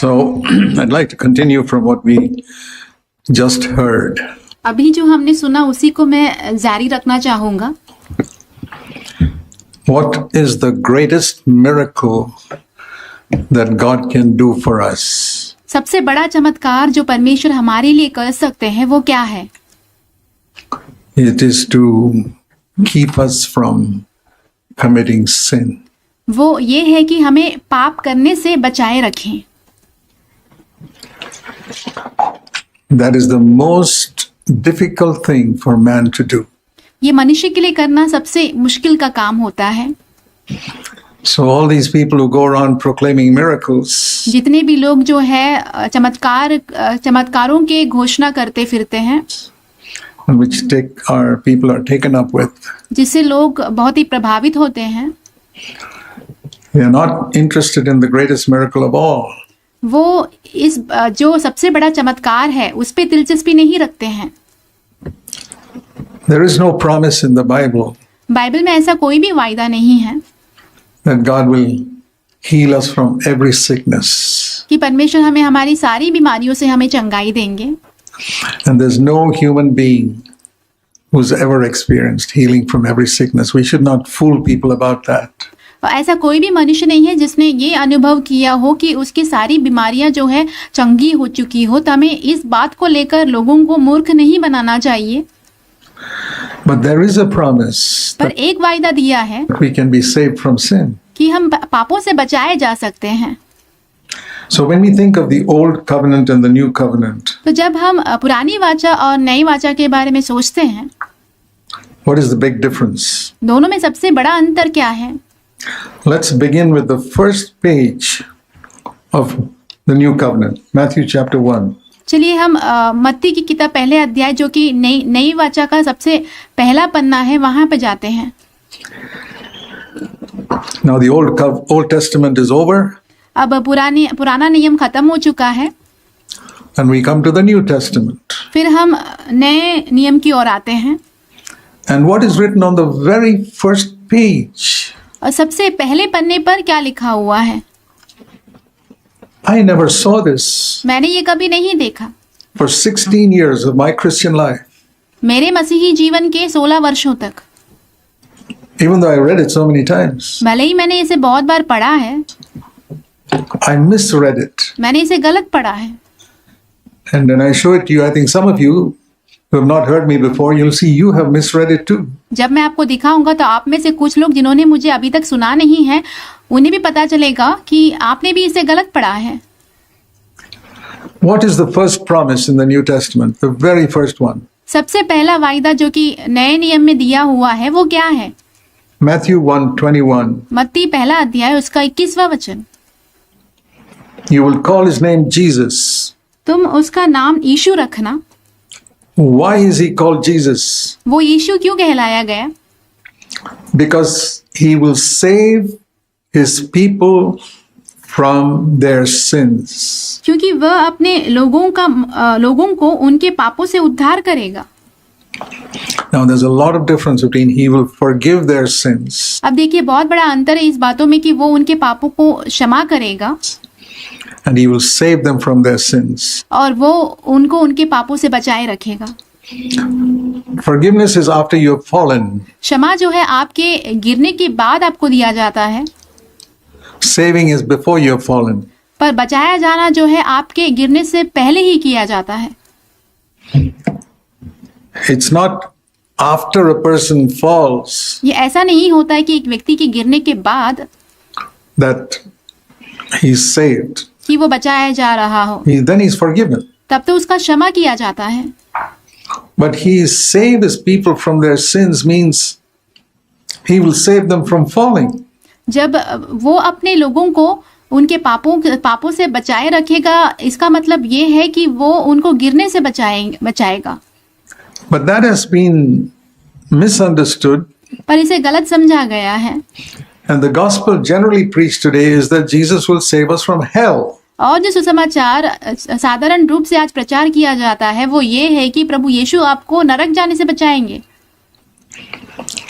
So I'd like to continue from what we just heard. अभी जो हमने सुना उसी को मैं जारी रखना चाहूंगा। What is the greatest miracle that God can do for us? सबसे बड़ा चमत्कार जो परमेश्वर हमारे लिए कर सकते हैं वो क्या है? It is to keep us from committing sin. वो ये है कि हमें पाप करने से बचाए रखें। That is the most difficult thing for man to do. ये मनुष्य के लिए करना सबसे मुश्किल का काम होता है। So all these people who go around proclaiming miracles, जितने भी लोग जो है चमत्कारों के घोषणा करते फिरते हैं, which people are taken up with, जिससे लोग बहुत ही प्रभावित होते हैं, they are not interested in the greatest miracle of all. वो इस जो सबसे बड़ा चमत्कार है उस पे दिलचस्पी नहीं रखते हैं। There is no promise in the Bible Bible में ऐसा कोई भी वायदा नहीं है that God will heal us from every sickness. कि परमेश्वर हमें हमारी सारी बीमारियों से हमें चंगाई देंगे। And there's no human being who's ever experienced healing from every sickness. We should not fool people about that. और ऐसा कोई भी मनुष्य नहीं है जिसने ये अनुभव किया हो कि उसकी सारी बीमारियां जो है चंगी हो चुकी हो। तो हमें इस बात को लेकर लोगों को मूर्ख नहीं बनाना चाहिए। But there is a promise पर एक वायदा दिया है that we can be saved from sin. कि हम पापों से बचाए जा सकते हैं। So when we think of the old covenant and the new covenant, तो जब हम पुरानी वाचा और नई वाचा के बारे में सोचते हैं, what is the big difference? दोनों में सबसे बड़ा अंतर क्या है? Let's begin with the first page of the new covenant, Matthew chapter 1. चलिए हम मत्ती की किताब पहले अध्याय जो कि नई वाचा का सबसे पहला पन्ना है वहां पे जाते हैं। Now the Old Testament is over. अब पुराना नियम खत्म हो चुका है and we come to the New Testament. फिर हम नए नियम की ओर आते हैं। And what is written on the very first page? और सबसे पहले पन्ने पर क्या लिखा हुआ है? I never saw this मैंने ये कभी नहीं देखा। for 16 years of my Christian life. मेरे मसीही जीवन के 16 वर्षों तक। Even though I read it so many times, भले ही मैंने इसे बहुत बार पढ़ा है, I misread it. मैंने इसे गलत पढ़ा है। And when I show it to you, I think some of you who have not heard me before, you'll see you have misread it too. जब मैं आपको दिखाऊंगा तो आप में से कुछ लोग जिन्होंने मुझे अभी तक सुना नहीं है, उन्हें भी पता चलेगा कि आपने भी इसे गलत पढ़ा है। What is the first promise in the New Testament? The very first one. सबसे पहला वायदा जो कि नए नियम में दिया हुआ है वो क्या है? Matthew 1:21. मत्ती पहला अध्याय उसका 21वां वचन। You will call his name Jesus. तुम उसका नाम यीशु रखना। Why is he called Jesus? वो यीशु क्यों कहलाया गया? Because he will save his people from their sins. क्योंकि वह अपने लोगों को उनके पापों से उद्धार करेगा। Now there's a lot of difference between he will forgive their sins अब देखिए बहुत बड़ा अंतर है इस बातों में कि वो उनके पापों को क्षमा करेगा and he will save them from their sins. और वो उनको उनके पापों से बचाए रखेगा। Forgiveness is after you have fallen. क्षमा जो है आपके गिरने के बाद आपको दिया जाता है, Saving is before you have fallen. पर बचाया जाना जो है आपके गिरने से पहले ही किया जाता है। It's not after a person falls ये ऐसा नहीं होता है कि एक व्यक्ति के गिरने के बाद that he's saved. कि वो बचाया जा रहा हो, Then he's forgiven. तब तो उसका क्षमा किया जाता है। But he saved his people from their sins means he will save them from falling. जब वो अपने लोगों को उनके पापों से बचाए रखेगा, इसका मतलब ये है कि वो उनको गिरने से बचाएगा। But that has been misunderstood. पर इसे गलत समझा गया है। And the gospel generally preached today is that Jesus will save us from hell. और जो सुसमाचार साधारण रूप से आज प्रचार किया जाता है वो ये है कि प्रभु यीशु आपको नरक जाने से बचाएंगे।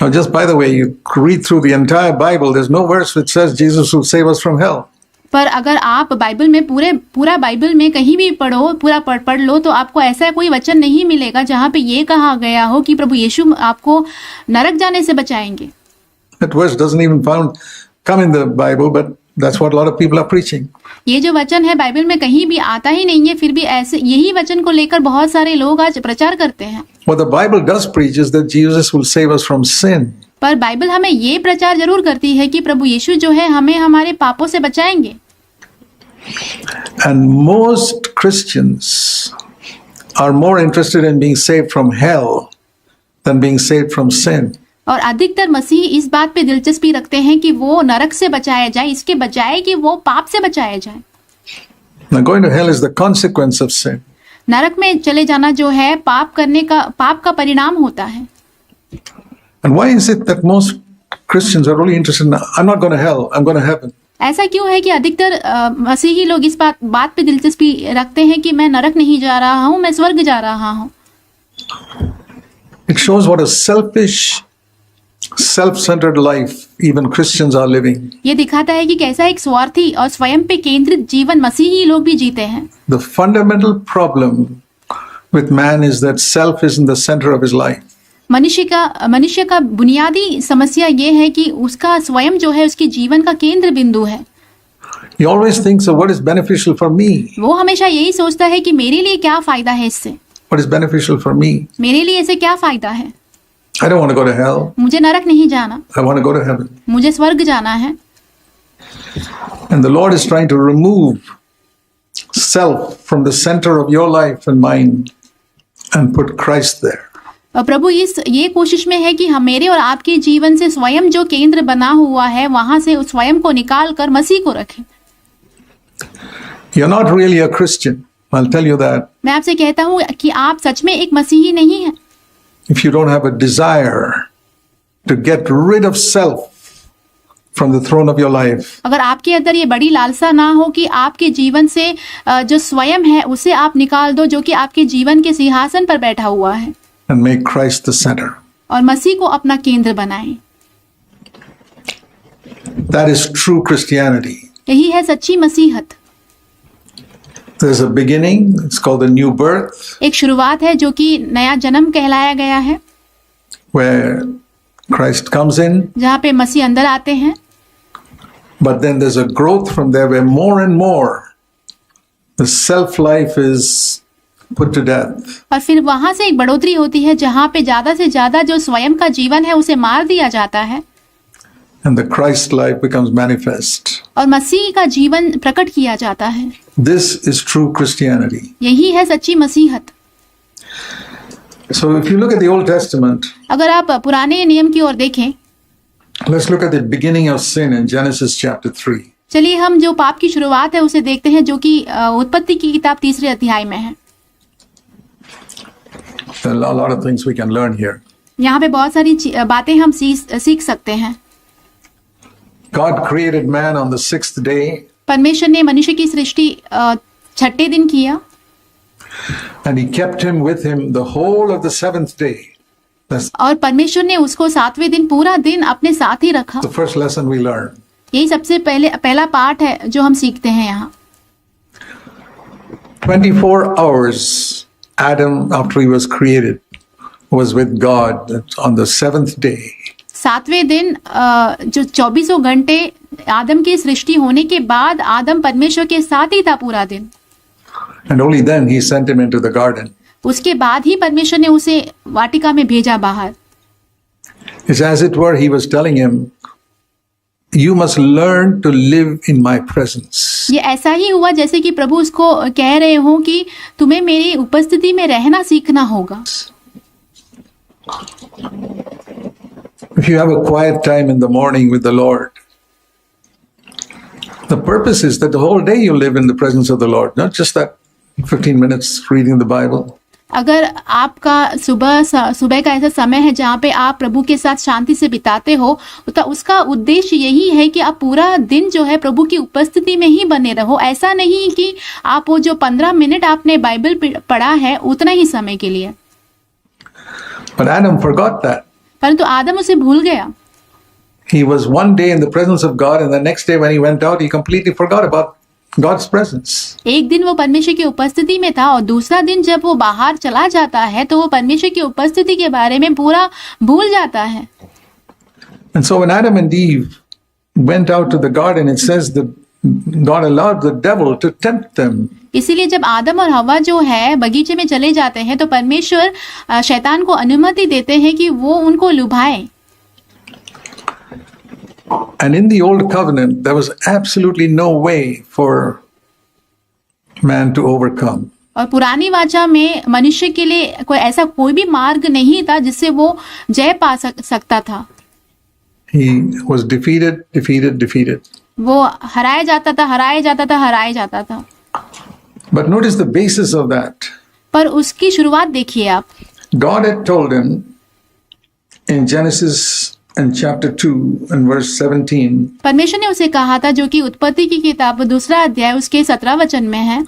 Now, just by the way, you read through the entire Bible, there's no verse which says Jesus will save us from hell. पर अगर आप बाइबल में पूरा बाइबल में कहीं भी पढ़ो, पूरा पढ़ लो, तो आपको ऐसा कोई वचन नहीं मिलेगा जहाँ पे ये कहा गया हो कि प्रभु यीशु आपको नरक जाने से बचाएंगे। That verse doesn't even come in the Bible, but that's what a lot of people are preaching. ये जो वचन है बाइबल में कहीं भी आता ही नहीं है, फिर भी ऐसे यही वचन को लेकर बहुत सारे लोग आज प्रचार करते हैं। What the Bible does preach is that Jesus will save us from sin. पर बाइबल हमें ये प्रचार जरूर करती है कि प्रभु यीशु जो है हमें हमारे पापों से बचाएंगे। And most Christians are more interested in being saved from hell than being saved from sin. और अधिकतर मसीही इस बात पे दिलचस्पी रखते हैं कि वो नरक से बचाया जाए, इसके बजाय कि वो पाप से बचाया जाए। Now, going to hell is the consequence of sin. नरक में चले जाना जो है पाप का परिणाम होता है। And why is it that most Christians are really interested in, I'm not going to hell, I'm going to heaven? ऐसा क्यों है कि अधिकतर मसीही लोग इस बात पे दिलचस्पी रखते हैं कि मैं नरक नहीं जा रहा हूँ, मैं स्वर्ग जा रहा हूँ। It shows what a selfish, self-centered life even Christians are living. ये दिखाता है कि कैसा एक स्वार्थी और स्वयं पे केंद्रित जीवन मसीही लोग भी जीते हैं। The fundamental problem with man is that self is in the center of his life. मनुष्य का बुनियादी समस्या ये है कि उसका स्वयं जो है उसकी जीवन का केंद्र बिंदु है। He always thinks of what is beneficial for me. वो हमेशा यही सोचता है कि मेरे लिए क्या फायदा है इससे, What is beneficial for me? मेरे लिए इससे क्या फायदा है। I don't want to go to hell. मुझे नरक नहीं जाना, I want to go to heaven. मुझे स्वर्ग जाना है। And the Lord is trying to remove self from the center of your life and mine and put Christ there. और प्रभु ये कोशिश में है कि हम मेरे और आपके जीवन से स्वयं जो केंद्र बना हुआ है वहां से उस स्वयं को निकाल कर मसीह को रखें। You're not really a Christian. I'll tell you that. मैं आपसे कहता हूँ कि आप सच में एक मसीही नहीं हैं If you don't have a desire to get rid of self from the throne of your life, अगर आपके अंदर ये बड़ी लालसा ना हो कि आपके जीवन से जो स्वयं है उसे आप निकाल दो, जो कि आपके जीवन के सिंहासन पर बैठा हुआ है, and make Christ the center. और मसीह को अपना केंद्र बनाएं। That is true Christianity. यही है सच्ची मसीहत। There's a beginning, it's called the new birth, एक शुरुआत है जो कि नया जन्म कहलाया गया है, where Christ comes in, जहाँ पे मसीह अंदर आते हैं। but then there's a growth from there where more and more the self life is put to death. और फिर वहां से एक बढ़ोतरी होती है जहाँ पे ज्यादा से ज्यादा जो स्वयं का जीवन है उसे मार दिया जाता है, And the Christ life becomes manifest. और मसीह का जीवन प्रकट किया जाता है। This is true Christianity. यही है सच्ची मसीहत। So if you look at the Old Testament, अगर आप पुराने नियम की ओर देखें, let's look at the beginning of sin in Genesis chapter 3. चलिए हम जो पाप की शुरुआत है उसे देखते हैं, जो कि उत्पत्ति की किताब 3 अध्याय में है। There are a lot of things we can learn here. यहाँ पे बहुत सारी बातें हम सीख सकते हैं। God created man on the 6th day, परमेश्वर ने मनुष्य की सृष्टि 6ठे दिन किया, and he kept him with him the whole of the 7th day. That's और परमेश्वर ने उसको 7वें दिन पूरा दिन अपने साथ ही रखा। the first lesson we learn. यही सबसे पहला पाठ है जो हम सीखते हैं यहाँ। 24 hours Adam, after he was created, was with God on the 7th day. 7वें दिन जो 24 घंटे आदम की सृष्टि होने के बाद आदम परमेश्वर के साथ ही था पूरा दिन। And only then he sent him into the garden. उसके बाद ही परमेश्वर ने उसे वाटिका में भेजा बाहर। It's as it were, he was telling him, you must learn to live in my presence. ये ऐसा ही हुआ जैसे कि प्रभु उसको कह रहे हो कि तुम्हें मेरी उपस्थिति में रहना सीखना होगा। If you have a quiet time in the morning with the Lord, the purpose is that the whole day you live in the presence of the Lord, not just that 15 minutes reading the Bible. अगर आपका सुबह का ऐसा समय है जहाँ पे आप प्रभु के साथ शांति से बिताते हो, तो उसका उद्देश्य यही है कि आप पूरा दिन जो है प्रभु की उपस्थिति में ही बने रहो। ऐसा नहीं कि आप वो जो 15 मिनट आपने बाइबल पढ़ा है उतना ही समय के लिए। But Adam forgot that. परंतु आदम उसे भूल गया। He was one day in the presence of God, and the next day when he went out, he completely forgot about God's presence. एक दिन वो परमेश्वर की उपस्थिति में था और दूसरा दिन जब वो बाहर चला जाता है तो वो परमेश्वर की उपस्थिति के बारे में पूरा भूल जाता है। And so when Adam and Eve went out to the garden, it says that God allowed the devil to tempt them. इसीलिए जब आदम और हवा जो है बगीचे में चले जाते हैं तो परमेश्वर शैतान को अनुमति देते हैं कि वो उनको लुभाए। And in the old covenant, there was absolutely no way for man to overcome. और पुरानी वाचा में मनुष्य के लिए कोई भी मार्ग नहीं था जिससे वो जय पा सकता था। He was defeated. वो हराया जाता था। But notice the basis of that. पर उसकी शुरुआत देखिए आप। God had told him in Genesis in chapter 2 and verse 17. परमेश्वर ने उसे कहा था, जो कि उत्पत्ति की किताब 2 अध्याय उसके 17 वचन में है,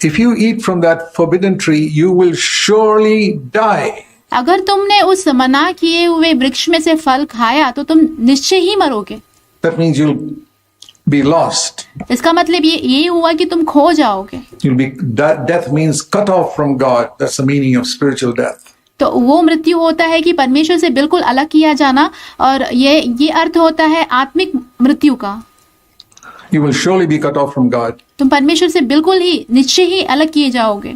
If you eat from that forbidden tree, you will surely die. अगर तुमने उस मना किए हुए वृक्ष में से फल खाया तो तुम निश्चय ही मरोगे। That means you'll be lost. इसका मतलब ये हुआ कि तुम खो जाओगे। Death means cut off from God. That's the meaning of spiritual death. तो वो मृत्यु होता है कि परमेश्वर से बिल्कुल अलग किया जाना, और ये अर्थ होता है आत्मिक मृत्यु का। You will surely be cut off from God. तुम परमेश्वर से बिल्कुल ही निश्चय ही अलग किए जाओगे।